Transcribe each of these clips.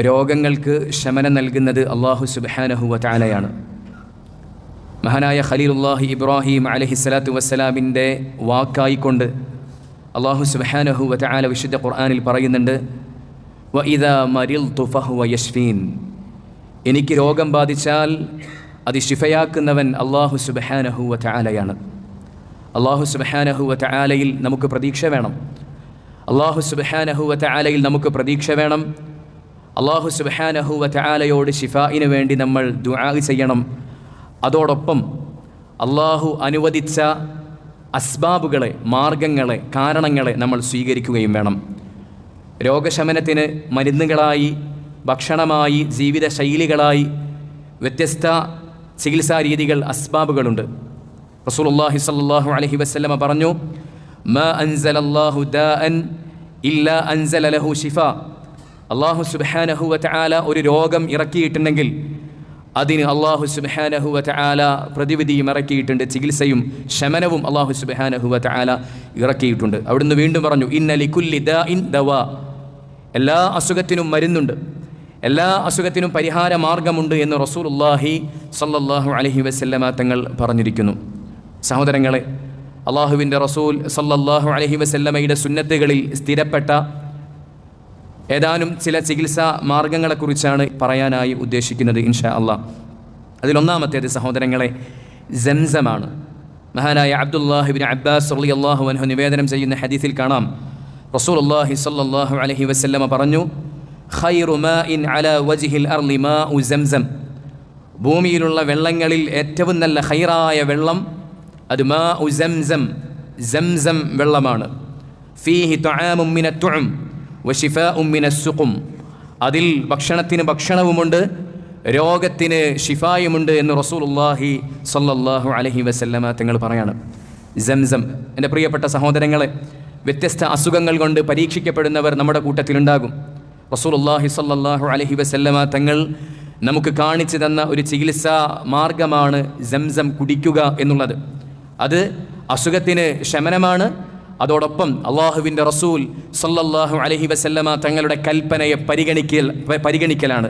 രോഗങ്ങൾക്ക് ശമനം നൽകുന്നത് അല്ലാഹു സുബ്ഹാനഹു വ തആലയാണ്. മഹാനായ ഖലീലുല്ലാഹി ഇബ്രാഹിം അലൈഹിസ്സലാത്തു വസ്സലാമിൻ്റെ വാക്കായിക്കൊണ്ട് അല്ലാഹു സുബ്ഹാനഹു വ തആല വിശുദ്ധ ഖുർആനിൽ പറയുന്നുണ്ട്, വഇദാ മരിൽതു ഫഹുവ യശ്ഫീൻ. എനിക്ക് രോഗം ബാധിച്ചാൽ അത് ശിഫയാക്കുന്നവൻ അല്ലാഹു സുബ്ഹാനഹു വ തആലയാണ്. അല്ലാഹു സുബ്ഹാനഹു വ തആലയിൽ നമുക്ക് പ്രതീക്ഷ വേണം. അല്ലാഹു സുബ്ഹാനഹു വ തആലയിൽ നമുക്ക് പ്രതീക്ഷ വേണം. അല്ലാഹു സുബ്ഹാനഹു വ തആലയോട് ശിഫായിന് വേണ്ടി നമ്മൾ ദുആ ചെയ്യണം. അതോടൊപ്പം അല്ലാഹു അനുവദിച്ച അസ്ബാബുകളെ, മാർഗങ്ങളെ, കാരണങ്ങളെ നമ്മൾ സ്വീകരിക്കുകയും വേണം. രോഗശമനത്തിന് മരുന്നുകളായി, ഭക്ഷണമായി, ജീവിതശൈലികളായി വ്യത്യസ്ത ചികിത്സാ രീതികൾ, അസ്ബാബുകളുണ്ട്. റസൂലുള്ളാഹി സ്വല്ലല്ലാഹു അലൈഹി വസല്ലമ പറഞ്ഞു, മാ അൻസലല്ലാഹു ദാഅൻ ഇല്ലാ അൻസല ലഹു ശിഫാ. അല്ലാഹു സുബ്ഹാനഹു വ തആല ഒരു രോഗം ഇറക്കിയിട്ടുണ്ടെങ്കിൽ അതിന് അല്ലാഹു സുബ്ഹാനഹു വ തആല പ്രതിവിധിയും ഇറക്കിയിട്ടുണ്ട്, ചികിത്സയും ശമനവും അല്ലാഹു സുബ്ഹാനഹു വ തആല ഇറക്കിയിട്ടുണ്ട്. അവിടുന്ന് വീണ്ടും പറഞ്ഞു, ഇന്ന ലികുല്ലി ദാഇൻ ദവാ. എല്ലാ അസുഖത്തിനും മരുന്നുണ്ട്, എല്ലാ അസുഖത്തിനും പരിഹാര മാർഗമുണ്ട് എന്ന് റസൂലുള്ളാഹി സ്വല്ലല്ലാഹു അലൈഹി വസല്ലമ തങ്ങൾ പറഞ്ഞിരിക്കുന്നു. സഹോദരങ്ങളെ, അല്ലാഹുവിൻ്റെ റസൂൽ സ്വല്ലല്ലാഹു അലൈഹി വസല്ലമയുടെ സുന്നത്തുകളിൽ സ്ഥിരപ്പെട്ട ഏതാനും ചില ചികിത്സാ മാർഗങ്ങളെക്കുറിച്ചാണ് പറയാനായി ഉദ്ദേശിക്കുന്നത് ഇൻഷാ അല്ലാഹ്. അതിലൊന്നാമത്തേത് സഹോദരങ്ങളെ സംസമാണ്. മഹാനായ അബ്ദുല്ലാഹി ഇബ്നു അബ്ബാസ് റളിയല്ലാഹു അൻഹു നിവേദനം ചെയ്യുന്ന ഹദീസിൽ കാണാം, റസൂലുള്ളാഹി സ്വല്ലല്ലാഹു അലൈഹി വസല്ലമ പറഞ്ഞു, ഖൈറു മാഇൻ അലാ വജ്ഹിൽ അർളി മാഉ സംസം. ഭൂമിയിലുള്ള വെള്ളങ്ങളിൽ ഏറ്റവും നല്ല ഖൈറായ വെള്ളം അത് മാഉ സംസം, സംസം വെള്ളമാണ്. ഫീഹി തുആമുൻ മിനത് തുഅം വശിഫാഉൻ മിനസ് സുഖും. അതിൽ ഭക്ഷണത്തിന് ഭക്ഷണവുമുണ്ട്, രോഗത്തിന് ഷിഫായുമുണ്ട് എന്ന് റസൂലുള്ളാഹി സ്വല്ലല്ലാഹു അലൈഹി വസല്ലമ തങ്ങൾ പറയാണ്. സംസം. എൻ്റെ പ്രിയപ്പെട്ട സഹോദരങ്ങളെ, വ്യത്യസ്ത അസുഖങ്ങൾ കൊണ്ട് പരീക്ഷിക്കപ്പെടുന്നവർ നമ്മുടെ കൂട്ടത്തിലുണ്ടാകും. റസൂലുള്ളാഹി സ്വല്ലല്ലാഹു അലൈഹി വസല്ലമ തങ്ങൾ നമുക്ക് കാണിച്ചു തന്ന ഒരു ചികിത്സാ മാർഗമാണ് സംസം കുടിക്കുക എന്നുള്ളത്. അത് അസുഖത്തിന് ശമനമാണ്. അതോടൊപ്പം അള്ളാഹുവിൻ്റെ റസൂൽ സല്ലല്ലാഹു അലൈഹി വസല്ലമ തങ്ങളുടെ കൽപ്പനയെ പരിഗണിക്കലാണ്.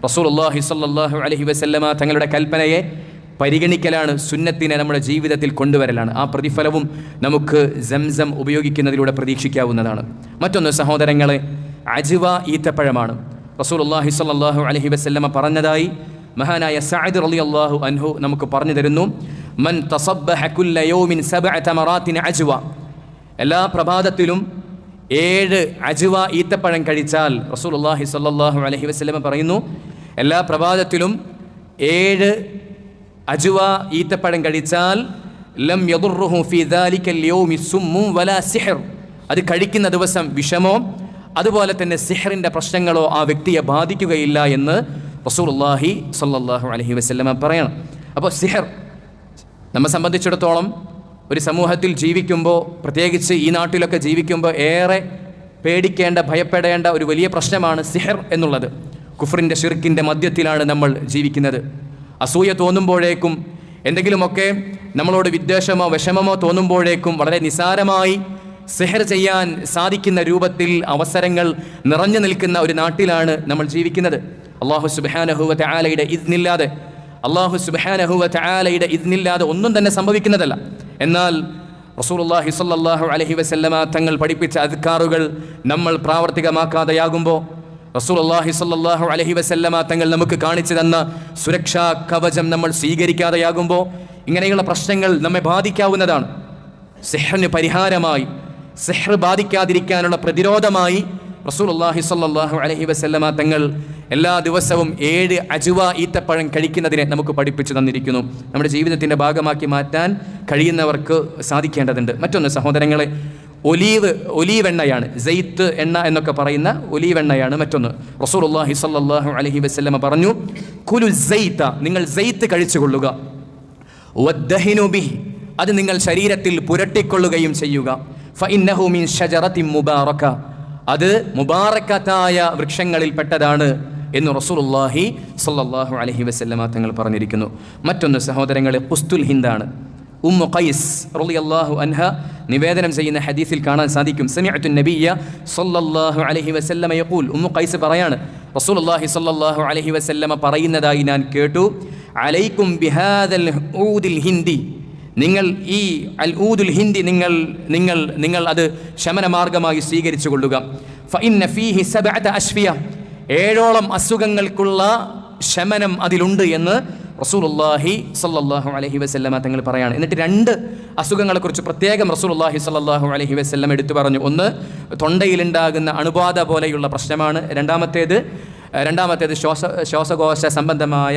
റസൂലുള്ളാഹി സല്ലല്ലാഹു അലൈഹി വസല്ലമ തങ്ങളുടെ കൽപ്പനയെ പരിഗണിക്കലാണ്, സുന്നത്തിനെ നമ്മുടെ ജീവിതത്തിൽ കൊണ്ടുവരലാണ്. ആ പ്രതിഫലവും നമുക്ക് സംസം ഉപയോഗിക്കുന്നതിലൂടെ പ്രതീക്ഷിക്കാവുന്നതാണ്. മറ്റൊന്ന് സഹോദരങ്ങളെ, അജ്വ ഈത്തപ്പഴമാണ്. റസൂലുള്ളാഹി സ്വല്ലല്ലാഹു അലൈഹി വസല്ലമ പറഞ്ഞതായി മഹാനായ സഅദ് റളിയല്ലാഹു അൻഹു നമുക്ക് പറഞ്ഞു തരുന്നു, മൻ തസബ്ബഹ കുല്ല യൗമിൻ 7 തമറാത്തിൻ അജ്വ. എല്ലാ പ്രഭാതത്തിലും 7 അജ്വ ഈത്തപ്പഴം കഴിച്ചാൽ, റസൂലുള്ളാഹി സ്വല്ലല്ലാഹു അലൈഹി വസല്ലമ പറയുന്നു, എല്ലാ പ്രഭാതത്തിലും 7 അജ്വ ഈത്തപ്പഴം കഴിച്ചാൽ ലം യദുർറുഹു ഫീ ദാലിക്കൽ യൗമി സുമ്മും വലാ സിഹ്ർ. അത് കഴിക്കുന്ന ദിവസം വിഷമോ അതുപോലെ തന്നെ സിഹ്റിൻ്റെ പ്രശ്നങ്ങളോ ആ വ്യക്തിയെ ബാധിക്കുകയില്ല എന്ന് റസൂലുള്ളാഹി സ്വല്ലല്ലാഹു അലൈഹി വസല്ലമ പറയണം. അപ്പോൾ സിഹർ നമ്മെ സംബന്ധിച്ചിടത്തോളം ഒരു സമൂഹത്തിൽ ജീവിക്കുമ്പോൾ, പ്രത്യേകിച്ച് ഈ നാട്ടിലൊക്കെ ജീവിക്കുമ്പോൾ ഏറെ പേടിക്കേണ്ട, ഭയപ്പെടേണ്ട ഒരു വലിയ പ്രശ്നമാണ് സിഹർ എന്നുള്ളത്. കുഫറിൻ്റെ ഷിർക്കിൻ്റെ മധ്യത്തിലാണ് നമ്മൾ ജീവിക്കുന്നത്. അസൂയ തോന്നുമ്പോഴേക്കും, എന്തെങ്കിലുമൊക്കെ നമ്മളോട് വിദ്വേഷമോ വിഷമമോ തോന്നുമ്പോഴേക്കും വളരെ നിസാരമായി സിഹർ ചെയ്യാൻ സാധിക്കുന്ന രൂപത്തിൽ അവസരങ്ങൾ നിറഞ്ഞു നിൽക്കുന്ന ഒരു നാട്ടിലാണ് നമ്മൾ ജീവിക്കുന്നത്. അല്ലാഹു സുബ്ഹാനഹു വ തആലയുടെ ഇദ്നില്ലാതെ, അല്ലാഹു സുബ്ഹാനഹു വ തആലയുടെ ഇദ്നില്ലാതെ ഒന്നും തന്നെ സംഭവിക്കുന്നതല്ല. എന്നാൽ റസൂലുള്ളാഹി സ്വല്ലല്ലാഹു അലൈഹി വസല്ലമ തങ്ങൾ പഠിപ്പിച്ച അദ്കാറുകൾ നമ്മൾ പ്രാവർത്തികമാക്കാതെയാകുമ്പോൾ, റസൂലുള്ളാഹി സ്വല്ലല്ലാഹു അലൈഹി വസല്ലമ തങ്ങൾ നമുക്ക് കാണിച്ചു തന്ന സുരക്ഷാ കവചം നമ്മൾ സ്വീകരിക്കാതെയാകുമ്പോൾ ഇങ്ങനെയുള്ള പ്രശ്നങ്ങൾ നമ്മെ ബാധിക്കാവുന്നതാണ്. സിഹ്റിന് പരിഹാരമായി, സിഹ്ർ ബാധിക്കാതിരിക്കാനുള്ള പ്രതിരോധമായി റസൂലുള്ളാഹി സ്വല്ലല്ലാഹു അലൈഹി വസല്ലമ തങ്ങൾ എല്ലാ ദിവസവും 7 അജ്വ ഈത്തപ്പഴം കഴിക്കുന്നതിനെ നമുക്ക് പഠിപ്പിച്ചു തന്നിരിക്കുന്നു. നമ്മുടെ ജീവിതത്തിൻ്റെ ഭാഗമാക്കി മാറ്റാൻ കഴിയുന്നവർക്ക് സാധിക്കേണ്ടതുണ്ട്. മറ്റൊന്ന് സഹോദരങ്ങളെ, ഒലീവ് എണ്ണയാണ്. സെയ്ത്ത് എണ്ണ എന്നൊക്കെ പറയുന്ന ഒലീവ് എണ്ണയാണ് മറ്റൊന്ന്. റസൂലുള്ളാഹി സ്വല്ലല്ലാഹു അലൈഹി വസല്ലമ പറഞ്ഞു, കുലു സെയ്ത്ത, നിങ്ങൾ സെയ്ത്ത് കഴിച്ചുകൊള്ളുക, വദ്ദഹിനു ബിഹി, അത് നിങ്ങൾ ശരീരത്തിൽ പുരട്ടിക്കൊള്ളുകയും ചെയ്യുക. ഫഇന്നഹു മിൻ ഷജറത്തിൻ മുബാറക, അത് മുബാറക്കത്തായ വൃക്ഷങ്ങളിൽ പെട്ടതാണ് എന്ന് റസൂലുള്ളാഹി സ്വല്ലല്ലാഹു അലൈഹി വസല്ലമ തങ്ങൾ പറഞ്ഞിരിക്കുന്നു. മറ്റൊന്ന് സഹോദരങ്ങളെ, ഖുസ്തുൽ ഹിന്ദാണ്. ഉമ്മു ഖൈസ് റളിയല്ലാഹു അൻഹ നിവേദനം ചെയ്യുന്ന ഹദീസിൽ കാണാൻ സാധിക്കും, സമിഅതു നബിയ്യ സ്വല്ലല്ലാഹു അലൈഹി വസല്ലമ യഖൂൽ, ഉമ്മു ഖൈസ് പറയാണ്, റസൂലുള്ളാഹി സ്വല്ലല്ലാഹു അലൈഹി വസല്ലമ പറയുന്നതായി ഞാൻ കേട്ടു, അലൈക്കും ബിഹാദൽ ഊദിൽ ഹിന്ദി, നിങ്ങൾ ഈ അൽ ഊദുൽ ഹിന്ദി നിങ്ങൾ അത് ശമനമാർഗമായി സ്വീകരിച്ചു കൊള്ളുക. ഫഇന്ന ഫീഹി സബഅത അശ്ഫിയ, 7ഓളം അസുഖങ്ങൾക്കുള്ള ശമനം അതിലുണ്ട് എന്ന് റസൂലുള്ളാഹി സ്വല്ലല്ലാഹു അലൈഹി വസല്ലമ തങ്ങൾ പറയാണ്. എന്നിട്ട് 2 അസുഖങ്ങളെക്കുറിച്ച് പ്രത്യേകം റസൂലുള്ളാഹി സ്വല്ലല്ലാഹു അലൈഹി വസല്ലം എടുത്തു പറഞ്ഞു. ഒന്ന് തൊണ്ടയിലുണ്ടാകുന്ന അണുബാധ പോലെയുള്ള പ്രശ്നമാണ്. രണ്ടാമത്തേത് ശ്വാസകോശ സംബന്ധമായ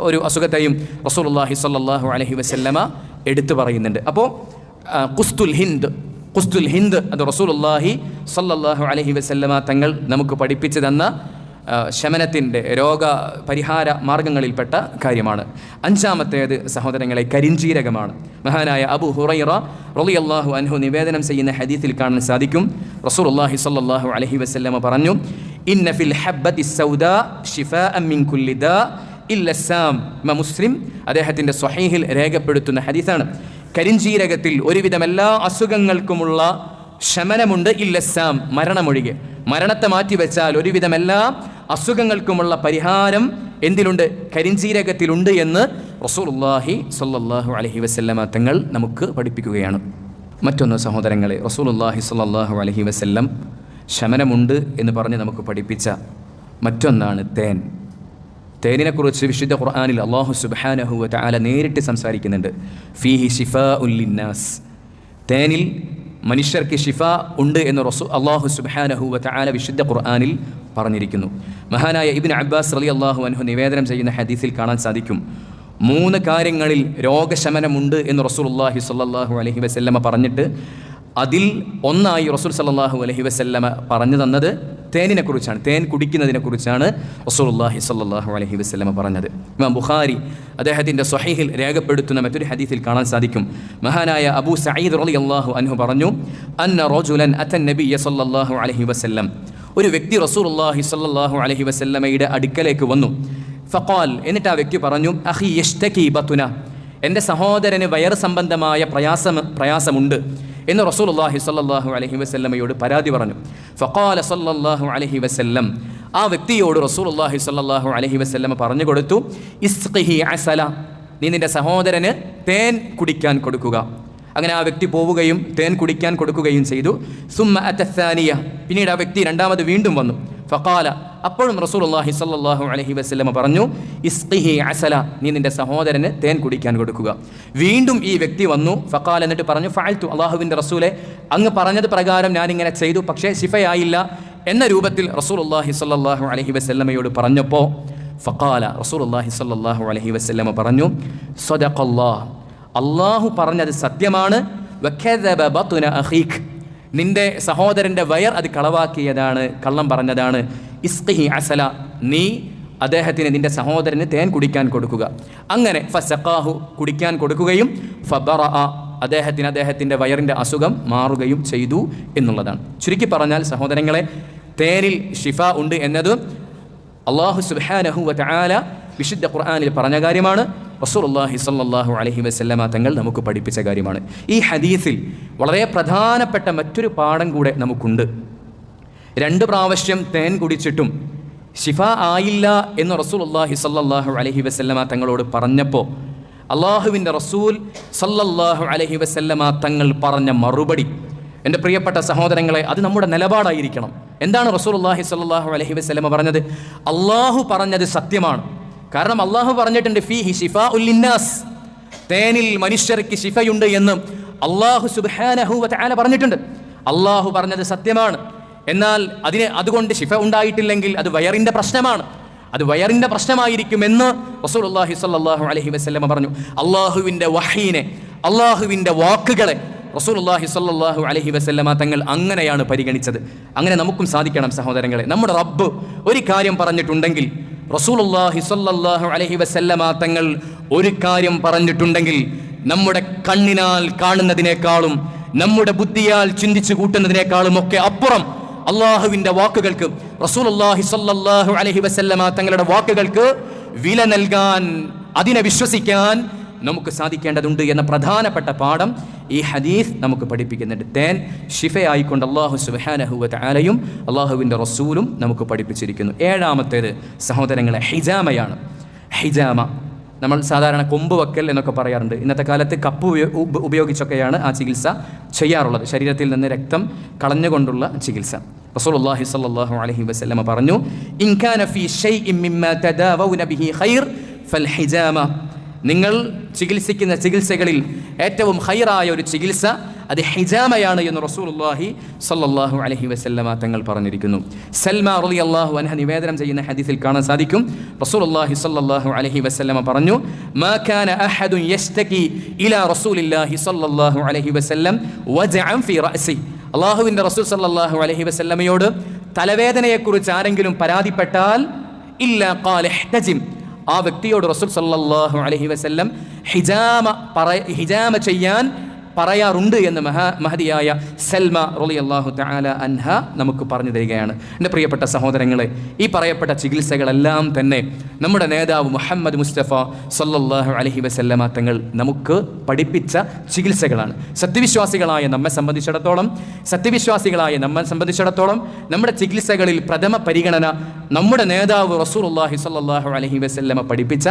ഒരു അസുഖത്തെയും റസൂലുള്ളാഹി സ്വല്ലല്ലാഹു അലൈഹി വസല്ലമ എടുത്തു പറയുന്നുണ്ട്. അപ്പോൾ ഖുസ്തുൽ ഹിന്ദ് അത് റസൂലുള്ളാഹി സ്വല്ലല്ലാഹു അലൈഹി വസല്ലമ തങ്ങൾ നമുക്ക് പഠിപ്പിച്ചു തന്ന ശമനത്തിൻ്റെ രോഗപരിഹാര മാർഗങ്ങളിൽപ്പെട്ട കാര്യമാണ്. 5ാമത്തേത് സഹോദരങ്ങളെ കരിഞ്ജീരകമാണ്. മഹാനായ അബൂ ഹുറൈറ റളിയല്ലാഹു അൻഹു നിവേദനം ചെയ്യുന്ന ഹദീസിൽ കാണാൻ സാധിക്കും, റസൂലുള്ളാഹി സ്വല്ലല്ലാഹു അലൈഹി വസല്ലമ പറഞ്ഞു, ഇന്ന ഫിൽ ഹബ്ബത്തി സൗദാ ശിഫാഅൻ മിൻ കുല്ലി ദാ ഇല്ല സാം. മുസ്ലിം അദ്ദേഹത്തിൻ്റെ സ്വഹീഹിൽ രേഖപ്പെടുത്തുന്ന ഹദീസാണ്. കരിഞ്ജീരകത്തിൽ ഒരുവിധം എല്ലാ അസുഖങ്ങൾക്കുമുള്ള ശമനമുണ്ട്, ഇല്ലസാം, മരണമൊഴികെ. മരണത്തെ മാറ്റിവെച്ചാൽ ഒരുവിധം എല്ലാ അസുഖങ്ങൾക്കുമുള്ള പരിഹാരം എന്തിലുണ്ട്? കരിഞ്ജീരകത്തിലുണ്ട് എന്ന് റസൂലുള്ളാഹി സ്വല്ലല്ലാഹു അലൈഹി വസല്ലമ തങ്ങൾ നമുക്ക് പഠിപ്പിക്കുകയാണ്. മറ്റൊന്ന് സഹോദരങ്ങളെ, റസൂലുള്ളാഹി സ്വല്ലല്ലാഹു അലൈഹി വസല്ലം ശമനമുണ്ട് എന്ന് പറഞ്ഞ് നമുക്ക് പഠിപ്പിച്ച മറ്റൊന്നാണ് തേൻ. തേനിനെക്കുറിച്ച് വിശുദ്ധ ഖുർആനിൽ അല്ലാഹു സുബ്ഹാനഹു വ തആല നേരിട്ട് സംസാരിക്കുന്നുണ്ട്. ഫീഹി ശിഫാഉൻ ലിന്നാസ്, തേനിൽ മനുഷ്യർക്ക് ഷിഫ ഉണ്ട് എന്ന് അല്ലാഹു സുബ്ഹാനഹു വ തആല വിശുദ്ധ ഖുർആനിൽ പറഞ്ഞിരിക്കുന്നു. മഹാനായ ഇബ്നു അബ്ബാസ് റളിയല്ലാഹു അൻഹു നിവേദനം ചെയ്യുന്ന ഹദീസിൽ കാണാൻ സാധിക്കും, 3 കാര്യങ്ങളിൽ രോഗശമനമുണ്ട് എന്ന് റസൂലുള്ളാഹി സ്വല്ലല്ലാഹു അലൈഹി വസല്ലമ പറഞ്ഞിട്ട് അതിൽ ഒന്നായി റസൂൽ സ്വല്ലല്ലാഹു അലൈഹി വസല്ലമ പറഞ്ഞു തന്നത് തേനിനെക്കുറിച്ചാണ്. തേൻ കുടിക്കുന്നതിനെക്കുറിച്ചാണ് റസൂലുള്ളാഹി സ്വല്ലല്ലാഹു അലൈഹി വസല്ലമ പറഞ്ഞത്. ഇമാം ബുഖാരി അദ്ദേഹത്തിൻ്റെ സ്വഹീഹിൽ രേഖപ്പെടുത്തുന്ന മറ്റൊരു ഹദീസിൽ കാണാൻ സാധിക്കും, മഹാനായ അബൂ സഈദ് റളിയല്ലാഹു അൻഹു പറഞ്ഞു, അന്ന റജുലൻ അത്തൻ നബിയ്യ സ്വല്ലല്ലാഹു അലൈഹി വസല്ലം, ഒരു വ്യക്തി റസൂലുള്ളാഹി സ്വല്ലല്ലാഹു അലൈഹി വസല്ലമയുടെ അടുക്കലേക്ക് വന്നു. ഫഖാൽ, എന്നിട്ട് ആ വ്യക്തി പറഞ്ഞു, അഖി യഷ്തകി ബതുന, എൻ്റെ സഹോദരന് വയറ് സംബന്ധമായ പ്രയാസമുണ്ട് എന്ന് റസൂലുള്ളാഹി സ്വല്ലല്ലാഹു അലൈഹി വസല്ലമയോട് പരാതി പറഞ്ഞു. ഫഖാല സ്വല്ലല്ലാഹു അലൈഹി വസല്ലം, ആ വ്യക്തിയോട് റസൂലുള്ളാഹി സ്വല്ലല്ലാഹു അലൈഹി വസല്ലമ പറഞ്ഞു കൊടുത്തു, ഇസ്ഖിഹി അസല, നീ നിൻ്റെ സഹോദരന് തേൻ കുടിക്കാൻ കൊടുക്കുക. അങ്ങനെ ആ വ്യക്തി പോവുകയും തേൻ കുടിക്കാൻ കൊടുക്കുകയും ചെയ്തു. സുമ്മ അത്തസാനിയ, പിന്നീട് ആ വ്യക്തി 2ാമത് വീണ്ടും വന്നു. ഫഖാല, അപ്പോഴും റസൂലുള്ളാഹി സ്വല്ലല്ലാഹു അലൈഹി വസല്ലമ പറഞ്ഞു, ഇസ്ഖിഹി അസല, നീ നിൻ്റെ സഹോദരന് തേൻ കുടിക്കാൻ കൊടുക്കുക. വീണ്ടും ഈ വ്യക്തി വന്നു. ഫഖാല, എന്നിട്ട് പറഞ്ഞു, ഫഅൽതു, അല്ലാഹുവിൻ്റെ റസൂലെ, അങ്ങ് പറഞ്ഞത് പ്രകാരം ഞാനിങ്ങനെ ചെയ്തു, പക്ഷേ ശിഫയായില്ല എന്ന രൂപത്തിൽ റസൂലുള്ളാഹി സ്വല്ലല്ലാഹു അലൈഹി വസല്ലമയോട് പറഞ്ഞപ്പോൾ ഫഖാല, റസൂലുള്ളാഹി സ്വല്ലല്ലാഹു അലൈഹി വസല്ലമ പറഞ്ഞു, സദഖല്ലാഹ്, അല്ലാഹു പറഞ്ഞത് സത്യമാണ്, വകദബ ബത്ന അഖീഖ്, നിന്റെ സഹോദരൻ്റെ വയർ അത് കളവാക്കിയതാണ്, കള്ളം പറഞ്ഞതാണ്. ഇസ്ഖിഹി അസല, നീ അദ്ദേഹത്തിന് നിന്റെ സഹോദരന് തേൻ കുടിക്കാൻ കൊടുക്കുക. അങ്ങനെ ഫസഖാഹു, കുടിക്കാൻ കൊടുക്കുകയും ഫബറഅ, അദ്ദേഹത്തിൻ്റെ വയറിൻ്റെ അസുഖം മാറുകയും ചെയ്തു എന്നുള്ളതാണ്. ചുരുക്കി പറഞ്ഞാൽ സഹോദരങ്ങളെ, തേനിൽ ഷിഫ ഉണ്ട് എന്നത് അല്ലാഹു സുബ്ഹാനഹു വ തആല വിശുദ്ധ ഖുർആനിൽ പറഞ്ഞ കാര്യമാണ്. റസൂലുള്ളാഹി സ്വല്ലല്ലാഹു അലൈഹി വസല്ലമ തങ്ങൾ നമുക്ക് പഠിപ്പിച്ച കാര്യമാണ്. ഈ ഹദീസിൽ വളരെ പ്രധാനപ്പെട്ട മറ്റൊരു പാഠം കൂടെ നമുക്കുണ്ട്. 2 പ്രാവശ്യം തേൻ കുടിച്ചിട്ടും ശിഫ ആയില്ല എന്ന് റസൂലുള്ളാഹി സ്വല്ലല്ലാഹു അലൈഹി വസല്ലമ തങ്ങളോട് പറഞ്ഞപ്പോൾ അല്ലാഹുവിൻ്റെ റസൂൽ സ്വല്ലല്ലാഹു അലൈഹി വസല്ലമ തങ്ങൾ പറഞ്ഞ മറുപടി, എൻ്റെ പ്രിയപ്പെട്ട സഹോദരങ്ങളെ, അത് നമ്മുടെ നിലപാടായിരിക്കണം. എന്താണ് റസൂലുള്ളാഹി സ്വല്ലല്ലാഹു അലൈഹി വസല്ലമ പറഞ്ഞത്? അല്ലാഹു പറഞ്ഞത് സത്യമാണ്. കാരണം അല്ലാഹു പറഞ്ഞിട്ടുണ്ട്, ഫീഹി ശിഫാഉൽ ലിന്നാസ്, തേനിൽ മനുഷ്യർക്ക് ശിഫയുണ്ട് എന്ന് അല്ലാഹു സുബ്ഹാനഹു വ തആല പറഞ്ഞിട്ടുണ്ട്. അല്ലാഹു പറഞ്ഞത് സത്യമാണ്. എന്നാൽ അതുകൊണ്ട് ശിഫ ഉണ്ടായിട്ടില്ലെങ്കിൽ അത് വയറിൻ്റെ പ്രശ്നമാണ്, അത് വയറിൻ്റെ പ്രശ്നമായിരിക്കുമെന്ന് റസൂലുള്ളാഹി സ്വല്ലല്ലാഹു അലൈഹി വസല്ലമ പറഞ്ഞു. അല്ലാഹുവിൻ്റെ വഹീനെ, അല്ലാഹുവിൻ്റെ വാക്കുകളെ റസൂലുള്ളാഹി സ്വല്ലല്ലാഹു അലൈഹി വസല്ലമ തങ്ങൾ അങ്ങനെയാണ് പരിഗണിച്ചത്. അങ്ങനെ നമുക്കും സാധിക്കണം സഹോദരങ്ങളെ. നമ്മുടെ റബ്ബ് ഒരു കാര്യം പറഞ്ഞിട്ടുണ്ടെങ്കിൽ, റസൂലുള്ളാഹി സ്വല്ലല്ലാഹു അലൈഹി വസല്ലമ തങ്ങൾ ഒരു കാര്യം പറഞ്ഞിട്ടുണ്ടെങ്കിൽ, നമ്മുടെ കണ്ണിനാൽ കാണുന്നതിനേക്കാളും നമ്മുടെ ബുദ്ധിയാൽ ചിന്തിച്ചു കൂട്ടുന്നതിനേക്കാളും ഒക്കെ അപ്പുറം അള്ളാഹുവിൻ്റെ വാക്കുകൾക്ക്, റസൂലുള്ളാഹി സ്വല്ലല്ലാഹു അലൈഹി വസല്ലമ തങ്ങളുടെ വാക്കുകൾക്ക് വില നൽകാൻ, അതിനെ വിശ്വസിക്കാൻ നമുക്ക് സാധിക്കേണ്ടതുണ്ട് എന്ന പ്രധാനപ്പെട്ട പാഠം ഈ ഹദീസ് നമുക്ക് പഠിപ്പിക്കുന്നുണ്ട്. തേൻ ഷിഫയായിക്കൊണ്ട് അല്ലാഹു സുബ്ഹാനഹു വ തആലയും അല്ലാഹുവിൻ്റെ റസൂലും നമുക്ക് പഠിപ്പിച്ചിരിക്കുന്നു. ഏഴാമത്തേത് സഹോദരങ്ങളെ ഹിജാമയാണ്. ഹിജാമ നമ്മൾ സാധാരണ കൊമ്പ് വക്കൽ എന്നൊക്കെ പറയാറുണ്ട്. ഇന്നത്തെ കാലത്ത് കപ്പ് ഉപയോഗിച്ചൊക്കെയാണ് ആ ചികിത്സ ചെയ്യാറുള്ളത്, ശരീരത്തിൽ നിന്ന് രക്തം കളഞ്ഞുകൊണ്ടുള്ള ചികിത്സ. റസൂലുള്ളാഹി സ്വല്ലല്ലാഹു അലൈഹി വസല്ലമ പറഞ്ഞു, ഇൻ കാന ഫീ ഷൈഇൻ മിമ്മാ തദാവൗന ബിഹി ഖൈർ ഫൽ ഹിജാമ. നിങ്ങൾ ചികിത്സിക്കുന്ന ചികിത്സകളിൽ ഏറ്റവും ഖൈറായ ഒരു ചികിത്സ അത് ഹിജാമയാണ് എന്ന് റസൂലുള്ളാഹി സ്വല്ലല്ലാഹു അലൈഹി വസല്ലമ തങ്ങൾ പറഞ്ഞിരിക്കുന്നു. സൽമ റളിയല്ലാഹു അൻഹ നിവേദനം ചെയ്യുന്ന ഹദീസിൽ കാണാൻ സാധിക്കും, റസൂലുള്ളാഹി സ്വല്ലല്ലാഹു അലൈഹി വസല്ലമ പറഞ്ഞു, മാ കാന അഹദുൻ യസ്തകി ഇലാ റസൂലില്ലാഹി സ്വല്ലല്ലാഹു അലൈഹി വസല്ലം വജഅൻ ഫീ റഅസി. അല്ലാഹുവിൻ്റെ റസൂൽ സ്വല്ലല്ലാഹു അലൈഹി വസല്ലമയോട് തലവേദനയെക്കുറിച്ച് ആരെങ്കിലും പരാതിപ്പെട്ടാൽ ഇല്ലാ ഖാല ഇഹ്തജിം, ആ വ്യക്തിയോട് റസൂൽ സല്ലല്ലാഹു അലൈഹി വസല്ലം ഹിജാമ ചെയ്യാൻ പറയാറുണ്ട് എന്ന് മഹദിയായ സൽമ റളിയല്ലാഹു തആല അൻഹ നമുക്ക് പറഞ്ഞു തരികയാണ്. എൻ്റെ പ്രിയപ്പെട്ട സഹോദരങ്ങളെ, ഈ പറയപ്പെട്ട ചികിത്സകളെല്ലാം തന്നെ നമ്മുടെ നേതാവ് മുഹമ്മദ് മുസ്തഫ സല്ലല്ലാഹു അലൈഹി വസല്ലമ തങ്ങൾ നമുക്ക് പഠിപ്പിച്ച ചികിത്സകളാണ്. സത്യവിശ്വാസികളായ നമ്മെ സംബന്ധിച്ചിടത്തോളം നമ്മുടെ ചികിത്സകളിൽ പ്രഥമ പരിഗണന നമ്മുടെ നേതാവ് റസൂലുള്ളാഹി സ്വല്ലല്ലാഹു അലൈഹി വസല്ലമ പഠിപ്പിച്ച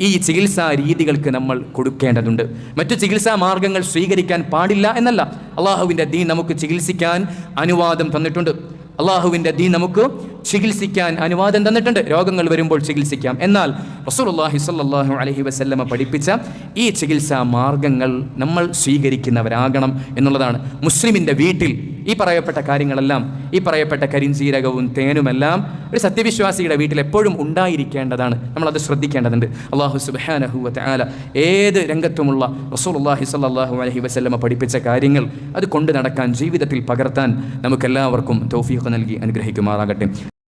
ഈ ചികിത്സാ രീതികൾക്ക് നമ്മൾ കൊടുക്കേണ്ടതുണ്ട്. മറ്റു ചികിത്സാ മാർഗങ്ങൾ സ്വീകരിക്കാൻ പാടില്ല എന്നല്ല. അള്ളാഹുവിൻ്റെ ദീൻ നമുക്ക് ചികിത്സിക്കാൻ അനുവാദം തന്നിട്ടുണ്ട്. രോഗങ്ങൾ വരുമ്പോൾ ചികിത്സിക്കാം. എന്നാൽ റസൂലുള്ളാഹി സ്വല്ലല്ലാഹു അലൈഹി വസല്ലമ പഠിപ്പിച്ച ഈ ചികിത്സാ മാർഗങ്ങൾ നമ്മൾ സ്വീകരിക്കുന്നവരാകണം എന്നുള്ളതാണ്. മുസ്ലിമിൻ്റെ വീട്ടിൽ ഈ പറയപ്പെട്ട കാര്യങ്ങളെല്ലാം, ഈ പറയപ്പെട്ട കരിഞ്ചീരകവും തേനുമെല്ലാം ഒരു സത്യവിശ്വാസിയുടെ വീട്ടിൽ എപ്പോഴും ഉണ്ടായിരിക്കേണ്ടതാണ്. നമ്മളത് ശ്രദ്ധിക്കേണ്ടതുണ്ട്. അല്ലാഹു സുബ്ഹാനഹു വ തആല ഏത് രംഗത്തുമുള്ള റസൂലുള്ളാഹി സ്വല്ലല്ലാഹു അലൈഹി വസല്ലമ പഠിപ്പിച്ച കാര്യങ്ങൾ അത് കൊണ്ടു നടക്കാൻ, ജീവിതത്തിൽ പകർത്താൻ നമുക്കെല്ലാവർക്കും തൗഫീഖ് നൽകി അനുഗ്രഹിക്കുമാറാകട്ടെ.